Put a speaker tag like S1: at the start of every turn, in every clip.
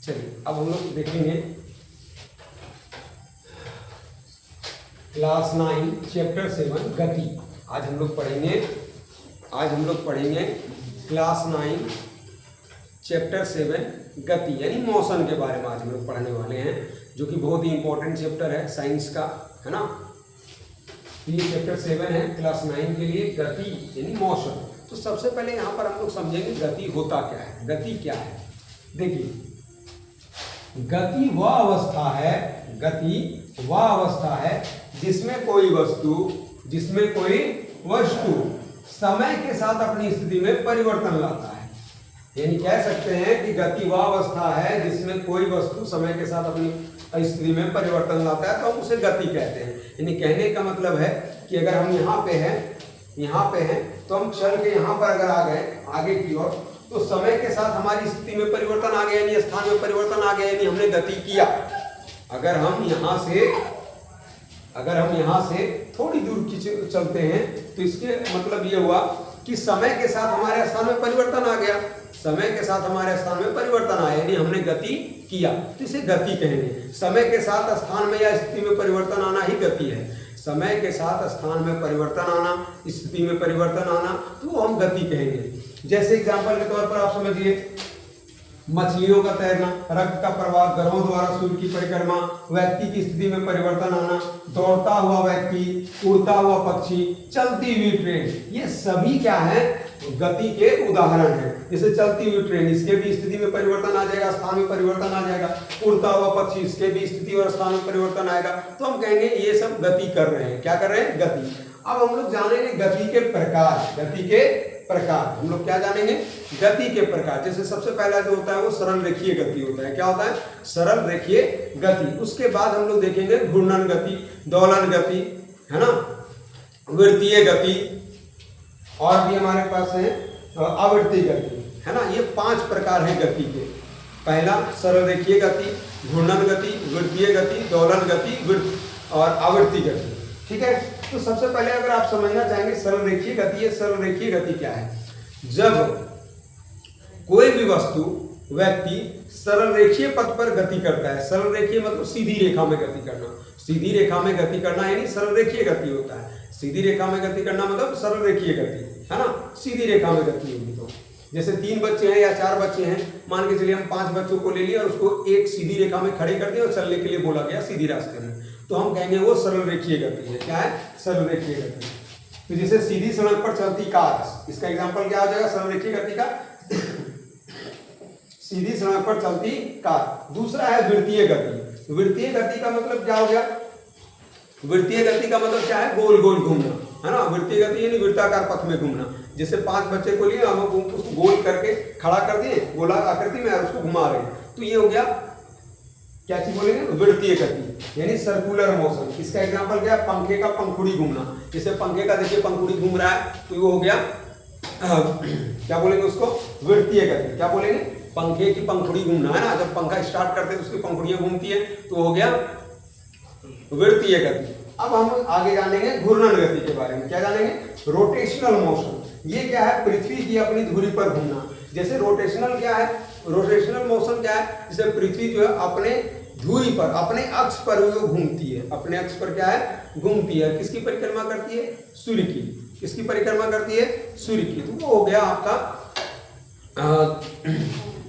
S1: चलिए अब हम लोग देखेंगे क्लास 9 चैप्टर 7 गति। आज हम लोग पढ़ेंगे क्लास 9 चैप्टर 7 गति यानी मोशन के बारे में आज हम लोग पढ़ने वाले हैं, जो कि बहुत ही इंपॉर्टेंट चैप्टर है साइंस का, है ना। ये चैप्टर 7 है क्लास 9 के लिए, गति यानी मोशन। तो सबसे पहले यहाँ पर हम लोग समझेंगे गति होता क्या है, गति क्या है। देखिए, गति वह अवस्था है जिसमें कोई वस्तु समय के साथ अपनी स्थिति में परिवर्तन लाता है। यानी कह सकते हैं कि गति वह अवस्था है जिसमें कोई वस्तु समय के साथ अपनी स्थिति में परिवर्तन लाता है, तो हम उसे गति कहते हैं। यानी कहने का मतलब है कि अगर हम यहाँ पे हैं तो हम चल के यहाँ पर अगर आ गए आगे की ओर, तो समय के साथ हमारी स्थिति में परिवर्तन आ गया, यानी स्थान में परिवर्तन आ गया, यानी हमने गति किया। अगर हम यहाँ से थोड़ी दूर चलते हैं तो इसके मतलब ये हुआ कि समय के साथ हमारे स्थान में परिवर्तन आ गया। समय के साथ हमारे स्थान में परिवर्तन आया यानी हमने गति किया, तो इसे गति कहेंगे। समय के साथ स्थान में या स्थिति में परिवर्तन आना ही गति है। समय के साथ स्थान में परिवर्तन आना, स्थिति में परिवर्तन आना, तो हम गति कहेंगे। जैसे एग्जाम्पल के तौर पर आप समझिए, मछलियों का तैरना, रक्त का प्रवाह, ग्रहों द्वारा सूर्य की परिक्रमा, व्यक्ति की स्थिति में परिवर्तन आना, दौड़ता हुआ व्यक्ति, उड़ता हुआ पक्षी, चलती हुई ट्रेन, ये सभी क्या है, गति के उदाहरण हैं। जैसे चलती हुई ट्रेन, इसके भी स्थिति में परिवर्तन आ जाएगा, स्थान में परिवर्तन आ जाएगा। उड़ता हुआ पक्षी, इसके भी स्थिति और स्थान में परिवर्तन आएगा। तो हम कहेंगे ये सब गति कर रहे हैं। क्या कर रहे हैं? गति। अब हम लोग जानेंगे गति के प्रकार। हम लोग क्या जानेंगे? गति के प्रकार। जैसे सबसे पहला जो होता है वो सरल रेखीय गति होता है। क्या होता है? सरल रेखीय गति। उसके बाद हम लोग देखेंगे घूर्णन गति, दोलन गति, है ना, वृत्तीय गति, और भी हमारे पास है आवृत्ति गति, है ना। ये 5 प्रकार हैं गति के। पहला सरल रेखीय गति, घूर्णन गति, वृत्तीय गति, दोलन गति और आवृत्ति गति। ठीक है। तो सबसे पहले अगर आप समझना चाहेंगे सरल रेखीय गति, ये सरल रेखीय गति क्या है? जब कोई भी वस्तु, व्यक्ति सरल रेखीय पथ पर गति करता है। सरल रेखीय मतलब सीधी रेखा में गति करना। सीधी रेखा में गति करना यानी सरल रेखीय गति होता है। सीधी रेखा में गति करना मतलब सरल रेखीय गति, है ना। सीधी रेखा में गति होगी। तो जैसे 3 बच्चे हैं या 4 बच्चे हैं, मान के चलिए हम 5 बच्चों को ले लिए और उसको एक सीधी रेखा में खड़े कर दिया और चलने के लिए बोला गया सीधी रास्ते में, तो हम कहेंगे वो सरल रेखीय गति है। क्या है? सरल रेखीय गति। तो जैसे सीधी सड़क पर चलती कार, इसका एग्जांपल क्या हो जाएगा सरल रेखीय गति का? सीधी सड़क पर चलती कार। दूसरा है वृत्तीय गति। वृत्तीय गति का मतलब क्या हो गया? वृत्तीय गति का मतलब क्या है? गोल गोल घूमना, है ना। वृत्तीय गति यानी वृत्ताकार पथ में घूमना। जैसे 5 बच्चे को लिए, हम उसको गोल करके खड़ा कर दिए गोला आकृति में और उसको घुमा रहे हैं, तो ये हो गया, क्या चीज बोलेंगे? वृत्तीय गति यानी सर्कुलर मोशन। इसका एग्जांपल क्या है? पंखे का पंखुड़ी घूमना। जैसे पंखे का देखिए पंखुड़ी घूम रहा है, तो वो हो गया क्या बोलेंगे उसको? वृत्तीय गति। क्या बोलेंगे? पंखे की पंखुड़ी घूमना, है ना। जब पंखा स्टार्ट करते हैं तो उसकी पंखुड़ियां घूमती है, तो हो गया वृत्तीय गति। अब हम आगे जानेंगे घूर्णन गति के बारे में। क्या जानेंगे? Rotational motion. ये क्या है? पृथ्वी की अपनी धुरी पर घूमना। जैसे रोटेशनल क्या है? रोटेशनल मोशन क्या है? जैसे पृथ्वी जो है अपने धुरी पर, अपने अक्ष पर वो घूमती है। अपने अक्ष पर क्या है? घूमती है। किसकी परिक्रमा करती है? सूर्य की। किसकी परिक्रमा करती है? सूर्य की। तो वो हो गया आपका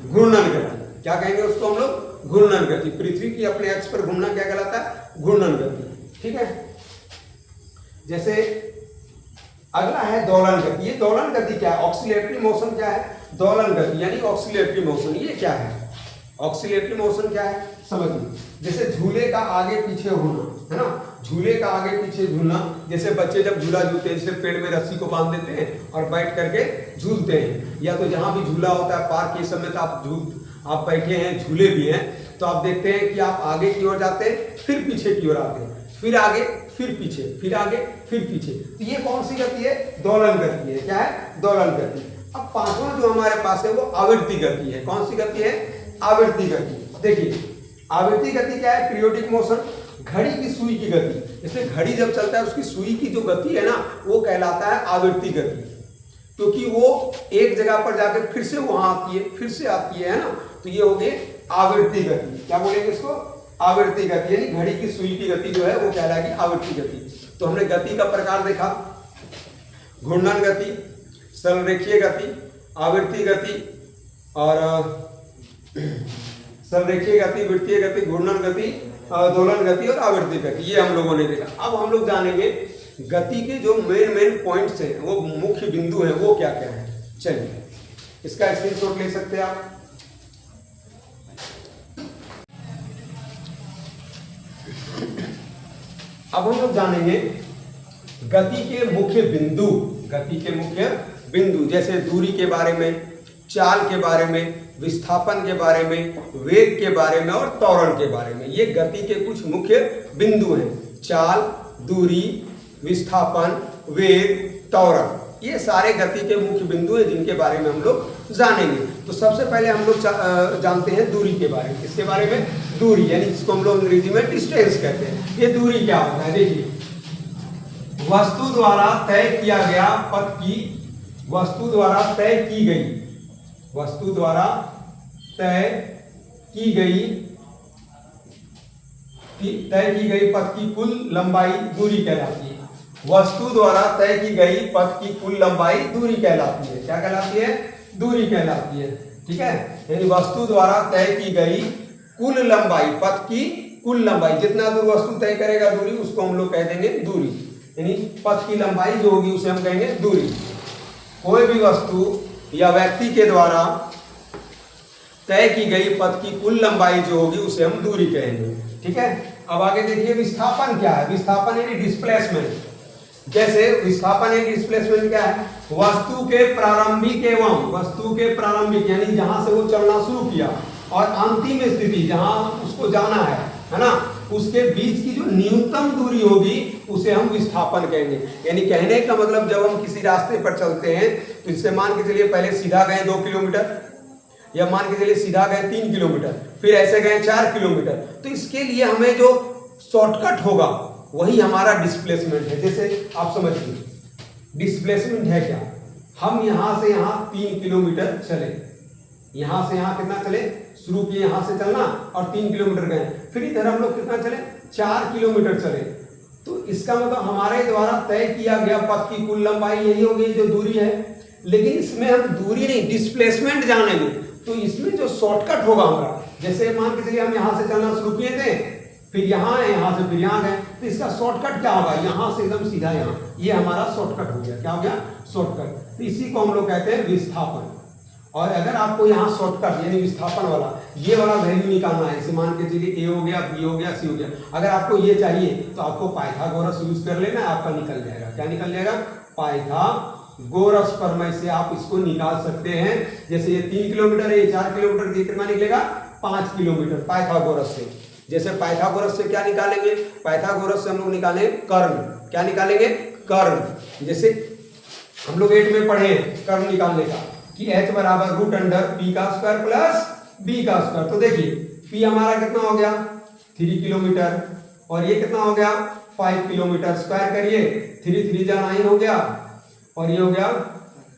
S1: घूर्णन गति। क्या कहेंगे उसको हम लोग? घूर्णन गति। पृथ्वी की अपने अक्ष पर घूमना क्या कहलाता है? घूर्णन गति। ठीक है। जैसे अगला है दोलन गति। ये दोलन गति क्या है? ऑक्सीलेटरी मोशन क्या है? दोलन गति यानी ऑक्सीलेटरी मोशन। ये क्या है? ऑक्सीलेटरी मोशन क्या है समझिए। जैसे झूले का आगे पीछे होना, है ना। झूले का आगे पीछे झूलना। जैसे बच्चे जब झूला झूलते हैं, जैसे पेड़ में रस्सी को बांध देते हैं और बैठ करके झूलते हैं, या तो जहां भी झूला होता है पार्क के समय, तो आप बैठे हैं, झूले भी हैं, तो आप देखते हैं कि आप आगे की ओर जाते हैं, फिर पीछे की ओर आते हैं, फिर आगे, फिर पीछे, फिर आगे, फिर पीछे। तो ये कौन सी गति है? दोलन गति है। क्या है? दोलन गति। अब 5वां जो हमारे पास है वो आवृत्ति गति है। कौन सी गति है? आवृत्ति गति। देखिए आवृत्ति गति क्या है? Periodic motion. घड़ी की सुई की गति। जैसे घड़ी जब चलता है उसकी सुई की जो गति है ना, वो कहलाता है आवृत्ति गति, क्योंकि वो एक जगह पर जाकर फिर से वहां आती है, फिर से आती है ना। तो ये हो गए आवर्ती गति। क्या बोलेंगे इसको? आवर्ती गति, यानी घड़ी की सुई की गति जो है वो कहलाएगी आवर्ती गति। तो हमने गति का प्रकार देखा, घूर्णन गति, सरलरेखीय गति, आवर्ती गति और सरलरेखीय गति, वृत्तीय गति, घूर्णन गति, दोलन गति और आवर्ती गति, ये हम लोगों ने देखा। अब हम लोग जानेंगे गति के जो मेन पॉइंट्स हैं, वो मुख्य बिंदु हैं, वो क्या क्या है। चलिए इसका स्क्रीनशॉट ले सकते हैं आप। अब हम लोग जानेंगे गति के मुख्य बिंदु, गति के मुख्य बिंदु, जैसे दूरी के बारे में, चाल के बारे में, विस्थापन के बारे में, वेग के बारे में और त्वरण के बारे में। ये गति के कुछ मुख्य बिंदु हैं। चाल, दूरी, विस्थापन, वेग, त्वरण, ये सारे गति के मुख्य बिंदु हैं जिनके बारे में हम लोग जानेंगे। तो सबसे पहले हम लोग जानते हैं दूरी के बारे में। इसके बारे में दूरी, यानी जिसको हम लोग अंग्रेजी में डिस्टेंस कहते हैं। ये दूरी क्या होता है? देखिए, वस्तु द्वारा तय किया गया पथ की, वस्तु द्वारा तय की गई, वस्तु द्वारा तय की गई पथ की कुल लंबाई दूरी कहलाती है। वस्तु द्वारा तय की गई पथ की कुल लंबाई दूरी कहलाती है। क्या कहलाती है? दूरी कहलाती है। ठीक है, यानी वस्तु द्वारा तय की गई कुल लंबाई, पथ की कुल लंबाई, जितना दूर वस्तु तय करेगा दूरी, उसको हम लोग कह देंगे दूरी। यानी पथ की लंबाई जो होगी उसे हम कहेंगे दूरी। कोई भी वस्तु या व्यक्ति के द्वारा तय की गई पथ की कुल लंबाई जो होगी उसे हम दूरी कहेंगे। ठीक है, अब आगे देखिए विस्थापन क्या है। विस्थापन यानी डिस्प्लेसमेंट। जैसे विस्थापन यानी डिस्प्लेसमेंट क्या है? वस्तु के प्रारंभिक एवं वस्तु के प्रारंभिक, यानी जहां से वो चलना शुरू किया और अंतिम स्थिति जहां उसको जाना है ना, उसके बीच की जो न्यूनतम दूरी होगी उसे हम विस्थापन कहेंगे। यानी कहने का मतलब, जब हम किसी रास्ते पर चलते हैं तो इससे मान के चलिए पहले सीधा गए 2 किलोमीटर, या मान के चलिए सीधा गए 3 किलोमीटर, फिर ऐसे गए 4 किलोमीटर, तो इसके लिए हमें जो शॉर्टकट होगा वही हमारा डिस्प्लेसमेंट है। जैसे आप समझिए डिस्प्लेसमेंट है क्या? हम यहां से यहां 3 किलोमीटर चले, यहां से यहां कितना चले, शुरू किए यहां से चलना और 3 किलोमीटर गए, फिर इधर हम लोग कितना चले, 4 किलोमीटर चले। तो इसका मतलब हमारे द्वारा तय किया गया पथ की कुल लंबाई यही होगी जो दूरी है। लेकिन इसमें हम दूरी नहीं, डिस्प्लेसमेंट जानेंगे। तो इसमें जो शॉर्टकट होगा हमारा, जैसे मान के चलिए हम यहां से चलना शुरू किए थे, फिर यहाँ है, यहाँ से फिर यहाँ गए, तो इसका शॉर्टकट क्या होगा? यहाँ से एकदम सीधा यहाँ, ये हमारा शॉर्टकट हो गया। क्या हो गया? शॉर्टकट। तो इसी को हम लोग कहते हैं विस्थापन। और अगर आपको यहाँ शॉर्टकट यानी विस्थापन वाला ये वाला वैल्यू निकालना है, इसे मान के चलिए ए हो गया, बी हो गया, सी हो गया, अगर आपको ये चाहिए तो आपको पाइथागोरस यूज कर लेना, आपका निकल जाएगा। क्या निकल जाएगा? पाइथागोरस प्रमेय से आप इसको निकाल सकते हैं। जैसे ये 3 किलोमीटर है, ये 4 किलोमीटर, ये कितना निकलेगा? 5 किलोमीटर पाइथागोरस से। जैसे पाइथागोरस से क्या निकालेंगे? पाइथागोरस से हम लोग निकालेंगे कर्ण। क्या निकालेंगे? कर्ण। जैसे हम लोग 8 में पढ़े कर्ण निकालने का कि h बराबर √p का स्क्वायर प्लस b का स्क्वायर। तो देखिए p हमारा कितना हो गया? 3 किलोमीटर, और ये कितना हो गया? 5 किलोमीटर। स्क्वायर करिए, 3 3 जा 9 हो गया, और ये हो गया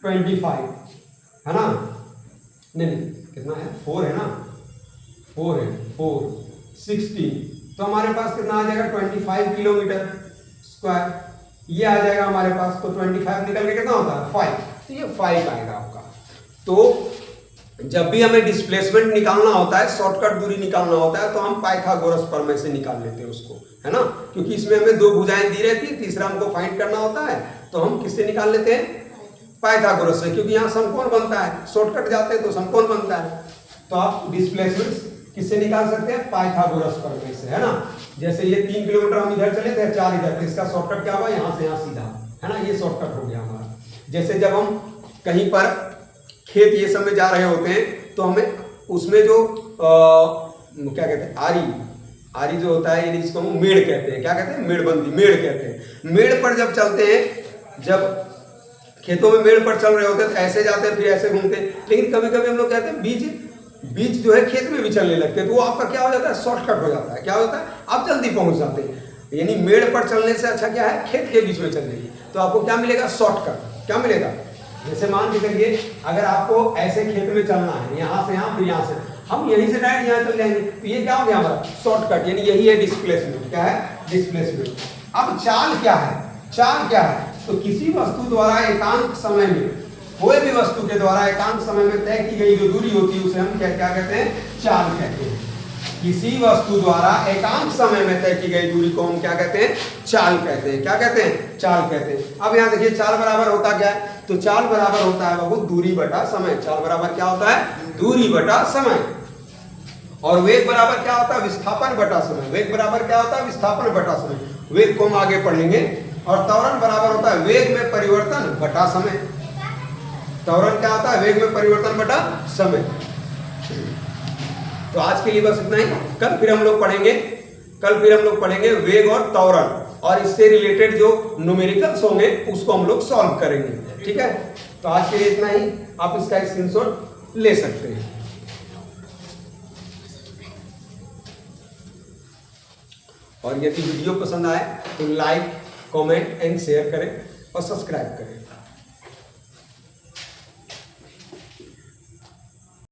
S1: 25, है ना? नहीं कितना है? 4 है ना, 4 है, 4 16। तो हमारे पास कितना आ जाएगा? 25 किलोमीटर स्क्वायर। ये आ जाएगा हमारे पास, तो 25 निकल के कितना होता है? 5। तो ये 5 आएगा आपका। तो जब भी हमें डिस्प्लेसमेंट निकालना होता है, शॉर्टकट दूरी निकालना होता है, तो हम पाइथागोरस प्रमेय से निकाल लेते हैं उसको, है ना? क्योंकि इसमें हमें 2 भुजाएं दी रहती है, तीसरा हमको फाइंड करना होता है, तो हम किससे निकाल लेते हैं? पाइथागोरस से, क्योंकि यहाँ समकोण बनता है, शॉर्टकट जाते हैं तो समकोण बनता है। तो आप डिस्प्लेसमेंट किससे निकाल सकते हैं? पाइथागोरस प्रमेय से, है ना? जैसे ये 3 किलोमीटर हम इधर चले थे, 4 इधर, तो इसका शॉर्टकट क्या हुआ? यहाँ से यहाँ सीधा, है ना? ये शॉर्टकट हो गया हमारा। जैसे जब हम कहीं पर खेत ये सब में जा रहे होते हैं, तो हमें उसमें जो क्या कहते हैं, आरी जो होता है, यानी जिसको हम मेड़ कहते हैं। क्या कहते हैं? मेड़बंदी, मेड़ कहते हैं। मेड़ पर जब चलते हैं, जब खेतों में मेड़ पर चल रहे होते हैं तो ऐसे जाते हैं, फिर ऐसे घूमते हैं। लेकिन कभी कभी हम लोग कहते हैं बीच जो है खेत में भी चलने लगते हैं, तो वो आपका क्या हो जाता है? शॉर्टकट हो जाता है। क्या होता है? आप जल्दी पहुंच जाते हैं। यानी मेड़ पर चलने से अच्छा क्या है? खेत के बीच में चलने की। तो आपको क्या मिलेगा? शॉर्टकट। क्या मिलेगा? जैसे मान के चलिए अगर आपको ऐसे खेत में चलना है, यहाँ से यहाँ, फिर यहाँ से, हम यहीं से डायरेक्ट यहाँ चल जाएंगे। तो ये क्या हो गया हमारा शॉर्टकट, यानी यही है डिस्प्लेसमेंट। क्या है? डिस्प्लेसमेंट। अब चाल क्या है? चाल क्या है? तो किसी वस्तु द्वारा एकांक समय में, कोई भी वस्तु के द्वारा एकांक समय में तय की गई जो दूरी होती है उसे हम क्या क्या कहते हैं? चाल कहते हैं। किसी वस्तु द्वारा एकांक समय में तय की गई दूरी को हम क्या कहते हैं? चाल कहते हैं। क्या कहते हैं? चाल कहते हैं। अब यहाँ देखिए चाल बराबर होता क्या है? तो चाल बराबर होता है बाबू दूरी बटा समय। चाल बराबर क्या होता है? दूरी बटा समय। और वेग बराबर क्या होता है? विस्थापन बटा समय। वेग बराबर क्या होता है? विस्थापन बटा समय। वेग को हम आगे पढ़ेंगे। और त्वरण बराबर होता है वेग में परिवर्तन बटा समय। त्वरण क्या होता है? वेग में परिवर्तन बटा समय। तो आज के लिए बस इतना ही। कल फिर हम लोग पढ़ेंगे वेग और त्वरण, और इससे रिलेटेड जो न्यूमेरिकल्स होंगे उसको हम लोग सॉल्व करेंगे। ठीक है, तो आज के लिए इतना ही। आप इसका स्क्रीनशॉट ले सकते हैं। और यदि वीडियो पसंद आए तो लाइक, कमेंट एंड शेयर करें और सब्सक्राइब करें।